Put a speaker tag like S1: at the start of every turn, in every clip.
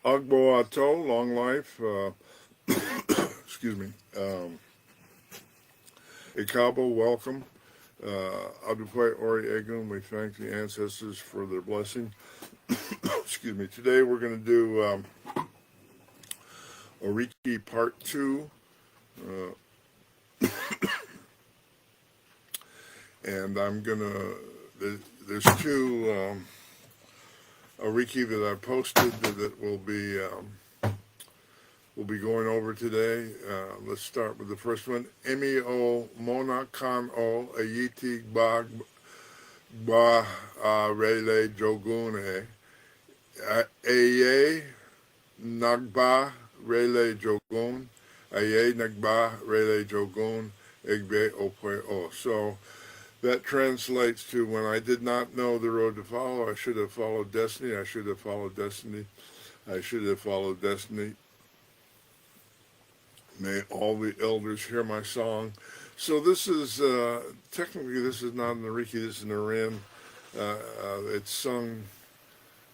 S1: Agbo Ato, long life. Excuse me. Ikabo, welcome. Adupwe Ori Egun, we thank the ancestors for their blessing. Excuse me. Today we're going to do OrIki Part 2. And I'm going to, there's two OrIki that I posted that we'll be going over today. Let's start with the first one. Emi o mona kan o ayiti ba rele jogun aye nagba rele jogun aye nagba rele jogun egbe opwe o. So that translates to, when I did not know the road to follow, I should have followed destiny. I should have followed destiny. I should have followed destiny. May all the elders hear my song. So this is, technically this is not an OrIki, this is an Orin. It's sung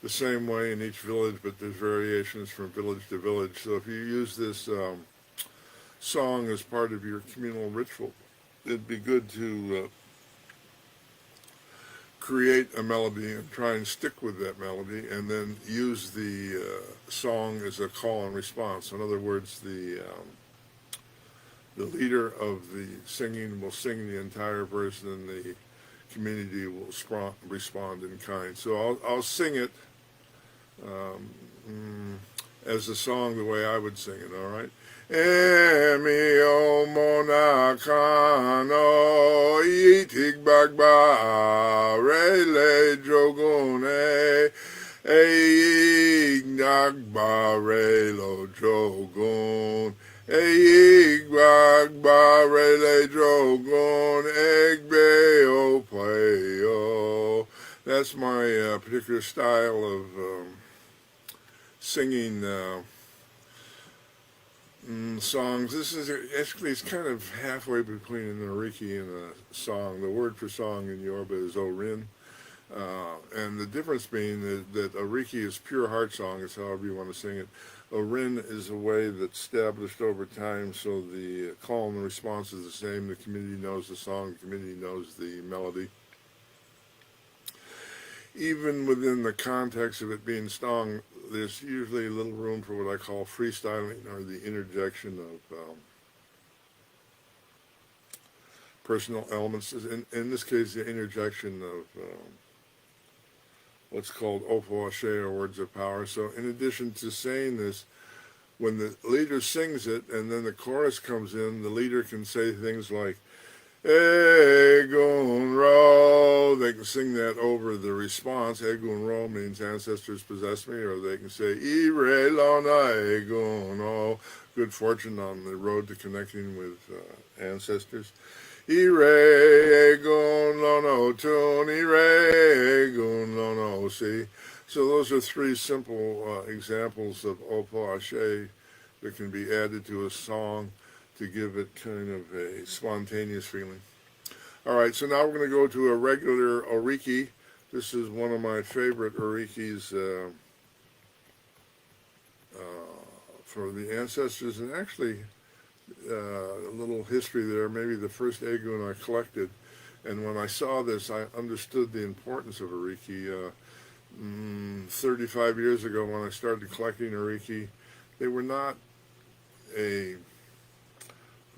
S1: the same way in each village, but there's variations from village to village. So if you use this song as part of your communal ritual, it'd be good to create a melody and try and stick with that melody, and then use the song as a call and response. In other words, the leader of the singing will sing the entire verse, and the community will respond in kind. So I'll sing it as a song the way I would sing it, all right? Emi o mona kano itig bagba rele jogune eig nagba relo jogun eig bagba rele jogun egbe opeo. That's my particular style of singing songs. This is actually, it's kind of halfway between an OrIki and a song. The word for song in Yoruba is Orin, and the difference being that OrIki is pure heart song, is however you want to sing it. Orin is a way that's established over time, so the call and the response is the same. The community knows the song, the community knows the melody. Even within the context of it being sung, there's usually a little room for what I call freestyling, or the interjection of personal elements. In this case, the interjection of what's called Ofo Ashe, or words of power. So in addition to saying this, when the leader sings it and then the chorus comes in, the leader can say things like, Egun Ro. They can sing that over the response. Egun Ro means ancestors possess me, or they can say Ire Lona Egun Ro. Good fortune on the road to connecting with ancestors. Ire Egun Lono Tun, Ire Egun Lono Si. So those are three simple examples of Ofo Ashe that can be added to a song to give it kind of a spontaneous feeling. All right, so now we're going to go to a regular OrIki. This is one of my favorite OrIkis for the ancestors, and actually a little history there. Maybe the first Egun I collected, and when I saw this, I understood the importance of OrIki. 35 years ago, when I started collecting OrIki, they were not a,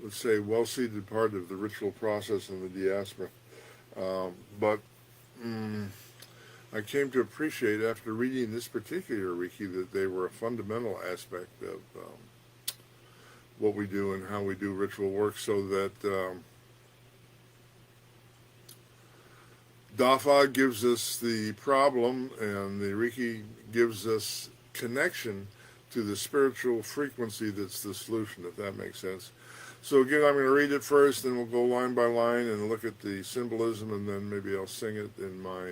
S1: let's say, well-seated part of the ritual process in the diaspora. But I came to appreciate, after reading this particular OrIki, that they were a fundamental aspect of what we do and how we do ritual work, so that Dafa gives us the problem, and the OrIki gives us connection to the spiritual frequency that's the solution, if that makes sense. So again, I'm going to read it first, then we'll go line by line and look at the symbolism, and then maybe I'll sing it in my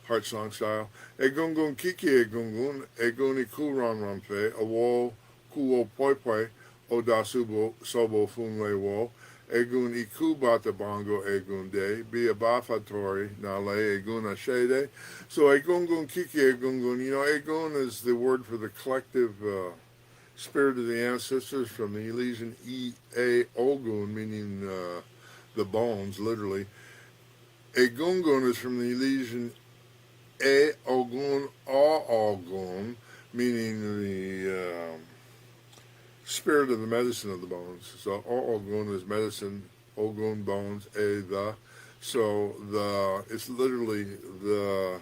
S1: heart song style. Egungun kiki egungun, eguni kuran rampe, awo kuo poi poi, odasubo sobo funle wo, Egun iku batabango egun de, be a bafatori, nale egun ashede. So egungun kiki egungun, egun is the word for the collective spirit of the ancestors from the Elysian ogun, meaning the bones, literally. Egungun is from the Elysian ogun, ogun, meaning the spirit of the medicine of the bones. So ogun is medicine, ogun bones, the. So it's literally the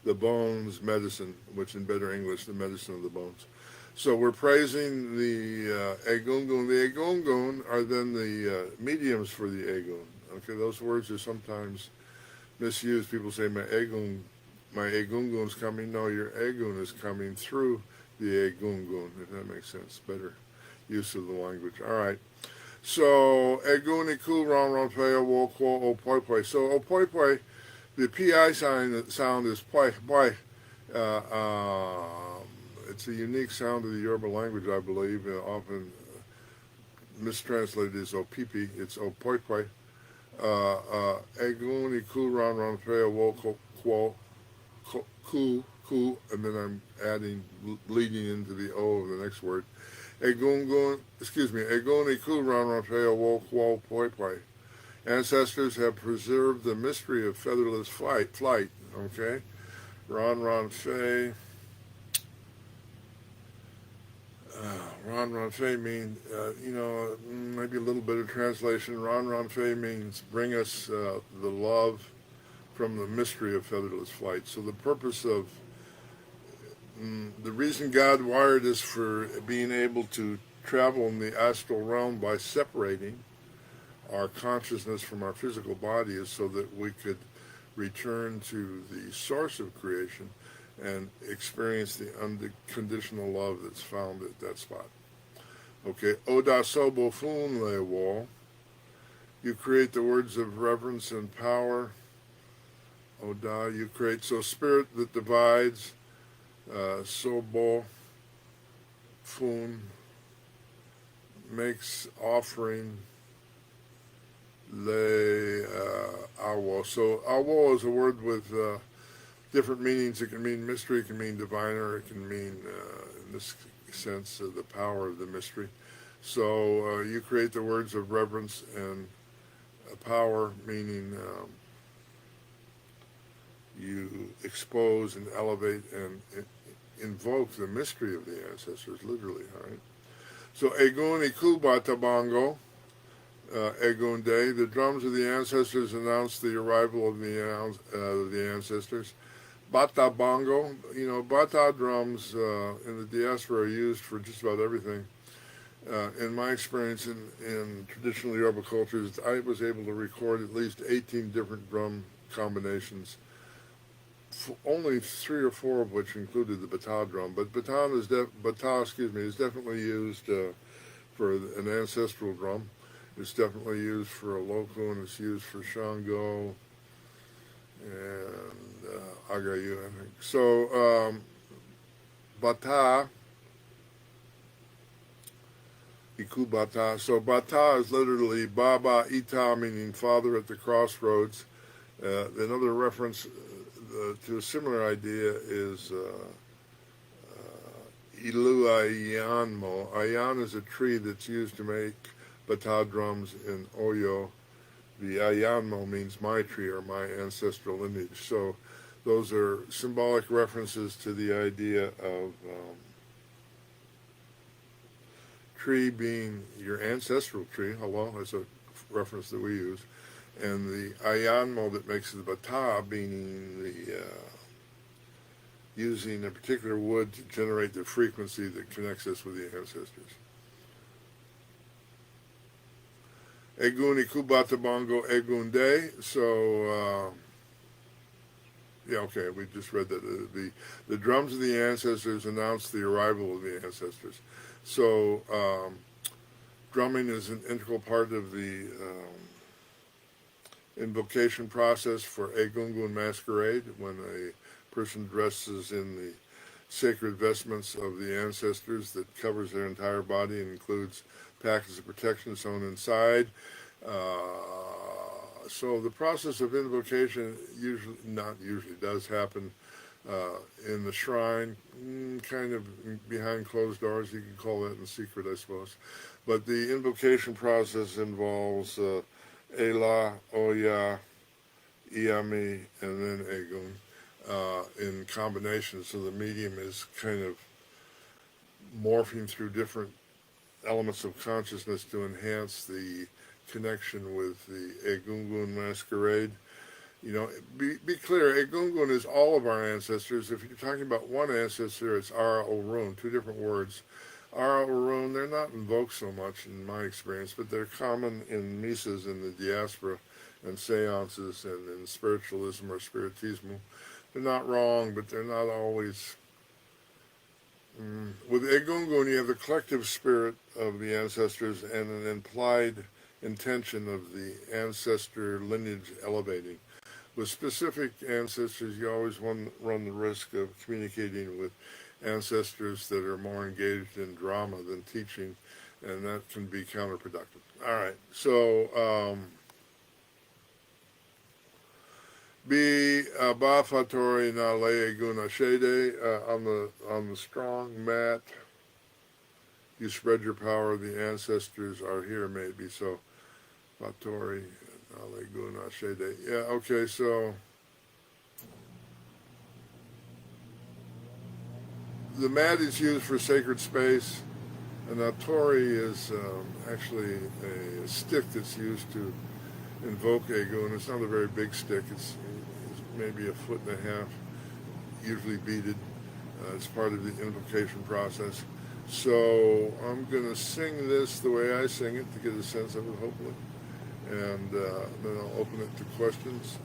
S1: bones medicine, which in better English, the medicine of the bones. So we're praising the egungun. The egungun are then the mediums for the egun. Okay, those words are sometimes misused. People say my egungun's coming. No, your egun is coming through the egungun, if that makes sense. Better use of the language. All right. So egun iku ron ron peo wo kwo o poi poi. So o poi poi, the pi sound is poi poi. It's a unique sound of the Yoruba language, I believe, often mistranslated as opipi. It's opoipoi. Egun iku ran ran peo wo kwo ku, and then I'm adding, leading into the O of the next word. Egun iku ran ran peo wo kwo poipoi. Ancestors have preserved the mystery of featherless flight. Okay, ran ran fe. Ran Ran Fe means, maybe a little bit of translation. Ran Ran Fe means bring us the love from the mystery of featherless flight. So the purpose of, the reason God wired us for being able to travel in the astral realm by separating our consciousness from our physical body is so that we could return to the source of creation and experience the unconditional love that's found at that spot. Okay, Oda Sobo Fun Le Wo. You create the words of reverence and power. Oda, you create, so spirit that divides. Sobo Fun makes offering. Le Awo. So Awo is a word with different meanings. It can mean mystery, it can mean divine, or it can mean, in this sense, the power of the mystery. So you create the words of reverence and power, meaning you expose and elevate and invoke the mystery of the ancestors, literally, all right? So Egun Iku Batabango, Egun Day, the drums of the ancestors announce the arrival of the ancestors. Bata bongo, bata drums in the diaspora are used for just about everything. In my experience in traditional Yoruba cultures, I was able to record at least 18 different drum combinations, only 3 or 4 of which included the bata drum. But bata is definitely used for an ancestral drum. It's definitely used for a local, and it's used for Shango and Agayu, I think. So, Bata, Iku Bata. So, Bata is literally Baba Ita, meaning father at the crossroads. Another reference to a similar idea is Ilu Ayanmo. Ayan is a tree that's used to make Bata drums in Oyo. The Ayanmo means my tree or my ancestral lineage. So those are symbolic references to the idea of tree being your ancestral tree. Hello, that's a reference that we use. And the Ayanmo that makes the Bata being the using a particular wood to generate the frequency that connects us with the ancestors. Egun Ikubata Bongo Egun Day. So, yeah, okay, we just read that. The drums of the ancestors announce the arrival of the ancestors. So, drumming is an integral part of the invocation process for Egungun masquerade, when a person dresses in the sacred vestments of the ancestors that covers their entire body and includes packets of protection sewn inside. So the process of invocation does happen in the shrine, kind of behind closed doors. You can call that in secret, I suppose. But the invocation process involves Ela, Oya, Iami, and then Egun in combination. So the medium is kind of morphing through different elements of consciousness to enhance the connection with the Egungun masquerade. You know, be clear, Egungun is all of our ancestors. If you're talking about one ancestor, it's Ara Orun, two different words. Ara Orun, they're not invoked so much in my experience, but they're common in misas in the diaspora and seances and in spiritualism or spiritismo. They're not wrong, but they're not always... With Egungun, you have the collective spirit of the ancestors and an implied intention of the ancestor lineage elevating. With specific ancestors, you always run the risk of communicating with ancestors that are more engaged in drama than teaching, and that can be counterproductive. All right, so Be Bafatori na le Guna Shede on the strong mat. You spread your power. The ancestors are here, maybe. So Fatori na le Guna Shede. Yeah. Okay. So the mat is used for sacred space, and a tori is actually a stick that's used to invoke Egun. It's not a very big stick. It's maybe a foot and a half, usually beaded. It's part of the invocation process. So I'm going to sing this the way I sing it to get a sense of it, hopefully. And then I'll open it to questions.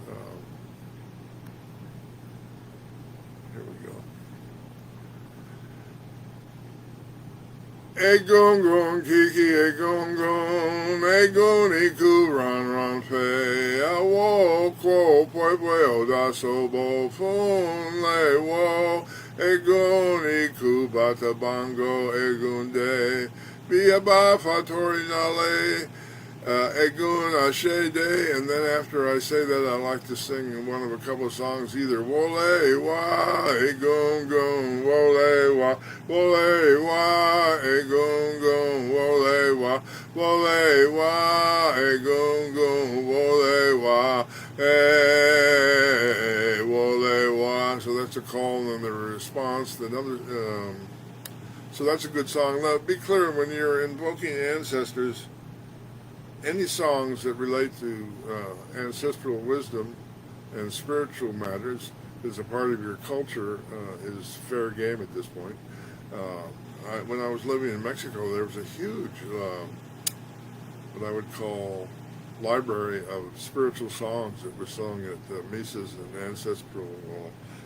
S1: Here we go. Egungun kiki egungun, eguniku ran fe, awo ko poi oda sobo fun le wo, eguniku batabango egunde, biaba fatori nale, Egun Ashede, and then after I say that, I like to sing one of a couple of songs, either Wole Wa, Egun Gun, Wole Wa, Wole Wa, Egun Gun, Wole Wa, Wole Wa, Egun Gun, Wole Wa, Hey, Wole Wa. So that's a call and then the response. So that's a good song. Now, be clear, when you're invoking ancestors, any songs that relate to ancestral wisdom and spiritual matters as a part of your culture is fair game at this point. When I was living in Mexico, there was a huge, what I would call, library of spiritual songs that were sung at misas and ancestral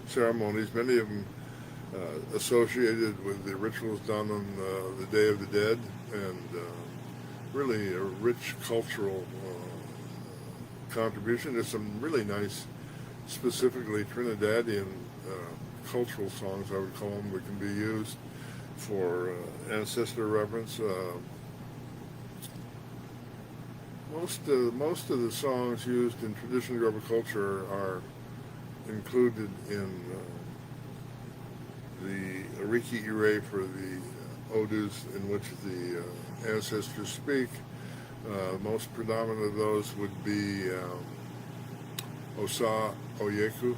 S1: ceremonies, many of them associated with the rituals done on the Day of the Dead, and really a rich cultural contribution. There's some really nice, specifically Trinidadian cultural songs, I would call them, that can be used for ancestor reverence. Most of the songs used in traditional Yoruba culture are included in the OrIkiPrayers for the odus in which the ancestors speak. Most predominant of those would be Osa Oyeku.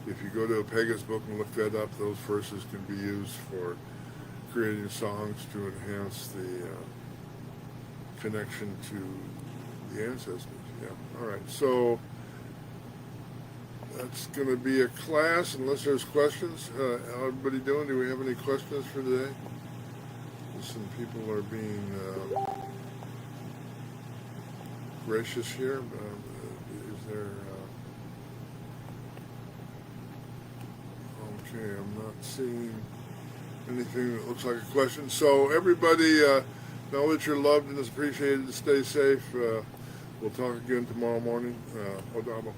S1: If you go to a Pegasus book and look that up, those verses can be used for creating songs to enhance the connection to the ancestors. Yeah. All right. So that's going to be a class, unless there's questions. How everybody doing? Do we have any questions for today? Some people are being gracious here. Is there... okay, I'm not seeing anything that looks like a question. So everybody, know that you're loved and is appreciated. Stay safe. We'll talk again tomorrow morning. Odabo.